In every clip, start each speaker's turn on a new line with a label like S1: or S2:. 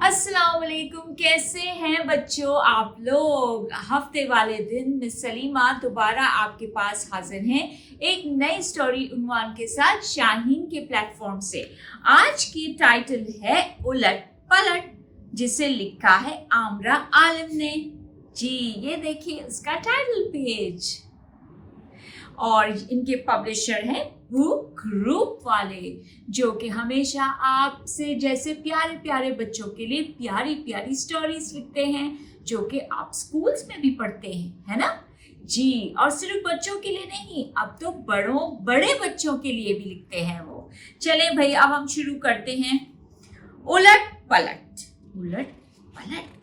S1: अस्सलाम वालेकुम, कैसे हैं बच्चों आप लोग। हफ्ते वाले दिन मिस सलीमा दोबारा आपके पास हाजिर हैं एक नई स्टोरी उन्वान के साथ शाहीन के प्लेटफॉर्म से। आज की टाइटल है उलट पलट, जिसे लिखा है आमरा आलिम ने। जी ये देखिए उसका टाइटल पेज, और इनके पब्लिशर हैं बुक ग्रुप वाले, जो कि हमेशा आपसे जैसे प्यारे प्यारे बच्चों के लिए प्यारी प्यारी स्टोरीज लिखते हैं, जो कि आप स्कूल्स में भी पढ़ते हैं, है ना जी। और सिर्फ बच्चों के लिए नहीं, अब तो बड़े बच्चों के लिए भी लिखते हैं वो। चलें भाई, अब हम शुरू करते हैं। उलट पलट उलट पलट।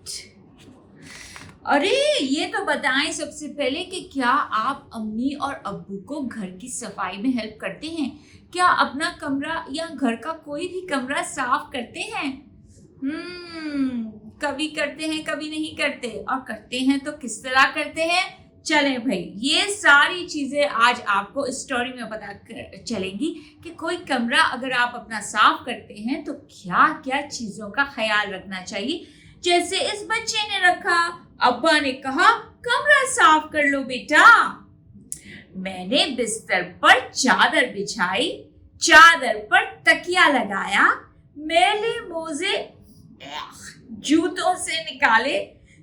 S1: अरे ये तो बताएं सबसे पहले कि क्या आप अम्मी और अब्बू को घर की सफाई में हेल्प करते हैं? क्या अपना कमरा या घर का कोई भी कमरा साफ करते हैं? कभी करते हैं कभी नहीं करते, और करते हैं तो किस तरह करते हैं? चलें भाई, ये सारी चीजें आज आपको इस स्टोरी में पता चलेंगी कि कोई कमरा अगर आप अपना साफ करते हैं तो क्या क्या चीजों का ख्याल रखना चाहिए। जैसे इस बच्चे ने रखा, अब्बा ने कहा कमरा साफ कर लो बेटा। मैंने बिस्तर पर चादर बिछाई, चादर पर तकिया लगाया, मैले मोजे जूतों से निकाले,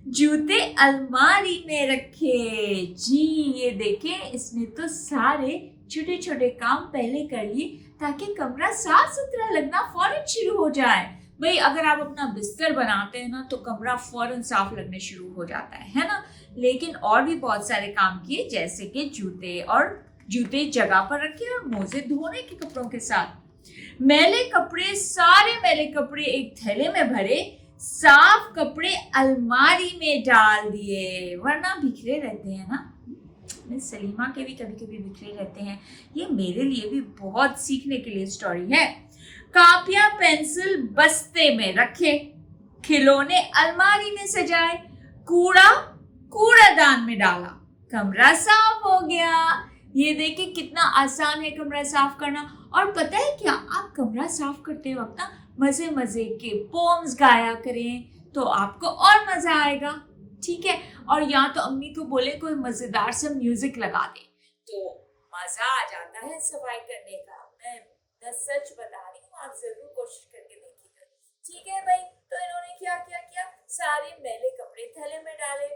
S1: जूते अलमारी में रखे। जी ये देखें, इसने तो सारे छोटे छोटे काम पहले कर लिए ताकि कमरा साफ सुथरा लगना फौरन शुरू हो जाए। भाई अगर आप अपना बिस्तर बनाते हैं ना तो कमरा फौरन साफ लगने शुरू हो जाता है ना। लेकिन और भी बहुत सारे काम किए, जैसे कि जूते जगह पर रखे और मोजे धोने के कपड़ों के साथ। सारे मैले कपड़े एक थैले में भरे, साफ कपड़े अलमारी में डाल दिए, वरना बिखरे रहते हैं ना। मिस सलीमा के भी कभी कभी बिखरे रहते हैं। ये मेरे लिए भी बहुत सीखने के लिए स्टोरी है। कापियां पेंसिल बस्ते में रखे, खिलौने अलमारी में सजाए, कूड़ादान में डाला, कमरा साफ हो गया। ये देखिए कितना आसान है कमरा साफ करना। और पता है क्या, आप कमरा साफ करते वक्त ना मजे मजे के पोम्स गाया करें तो आपको और मजा आएगा, ठीक है। और या तो अम्मी को बोले कोई मजेदार सा म्यूजिक लगा दे तो मजा आ जाता है सफाई करने का। मैं सच बता रही हूँ, आप जरूर कोशिश करके देखिएगा, ठीक है भाई। तो इन्होंने क्या किया, सारे मैले कपड़े थैले में डाले,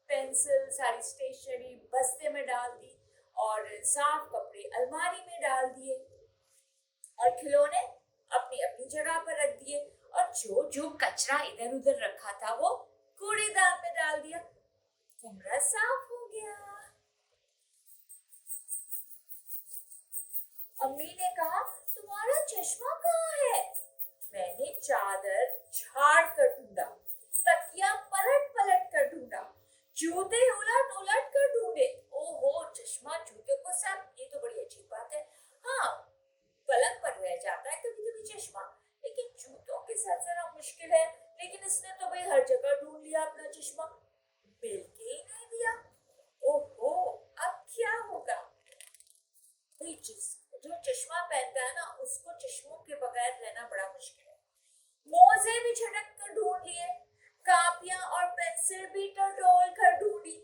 S1: पेंसिल सारी स्टेशनरी बस्ते में डाल दी, और साफ कपड़े अलमारी में डाल दिए, और खिलौने अपनी अपनी जगह पर रख दिए, और जो कचरा इधर उधर रखा था वो कूड़ेदान में डाल दिया। कमरा साफ हो गया। अम्मी ने कहा तुम्हारा चश्मा कहाँ है? मैंने चादर झाड़ कर ढूंढा, तकिया पलट कर ढूंढा, जूते उलट कर ढूंढे। ओहो, चश्मा जूते को साथ, ये तो बड़ी अजीब बात है। हाँ, पलंग पर रह जाता है कभी कभी चश्मा, लेकिन जूतों के साथ जरा मुश्किल है। लेकिन इसने तो भाई हर जगह ढूंढ लिया अपना चश्मा, मिल के ही नहीं दिया। ओहो, अब क्या होगा? जो चश्मा पहनता है ना, उसको चश्मों के बगैर रहना बड़ा मुश्किल है। मोजे भी झटक कर ढूंढ लिए, कापियां और पेंसिल भी टटोल कर ढूंढी,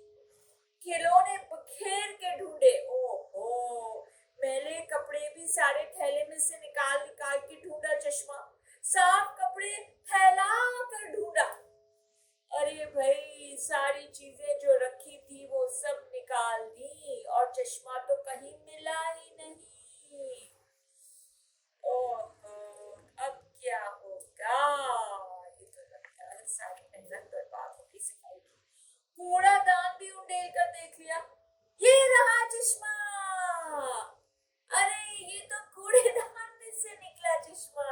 S1: खिलौने बखेर के ढूंढे। ओहो, मैले कपड़े भी सारे थैले में से निकाल के ढूंढा चश्मा, साफ कपड़े फैला कर ढूंढा। अरे भाई, सारी चीजें जो रखी थी वो सब निकाल दी, और चश्मा तो कहीं मिला ही नहीं। ओहो, अब क्या होगा? ये तो लगता है सारी मेहनत बर्बाद होगी सफाई की। कूड़ादान भी उंडेल कर देख लिया, ये रहा चश्मा। अरे ये तो कूड़ेदान में से निकला चश्मा।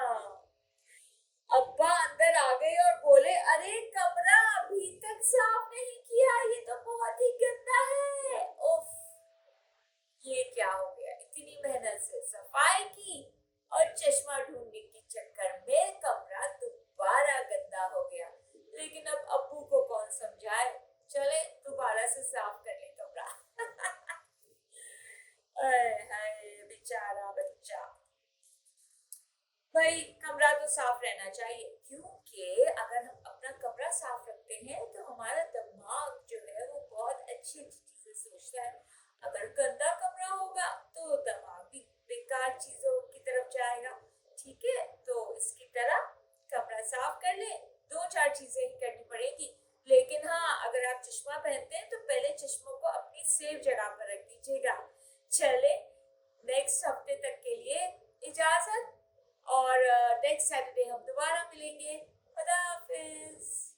S1: अब्बा अंदर आ गए और बोले, अरे कमरा अभी तक साफ नहीं किया, ये चीजें ही करनी पड़ेगी। लेकिन हाँ, अगर आप चश्मा पहनते हैं तो पहले चश्मों को अपनी सेफ जगह पर रख दीजिएगा। चले, नेक्स्ट हफ्ते तक के लिए इजाजत, और नेक्स्ट सैटरडे हम दोबारा मिलेंगे। खुदा हाफिज।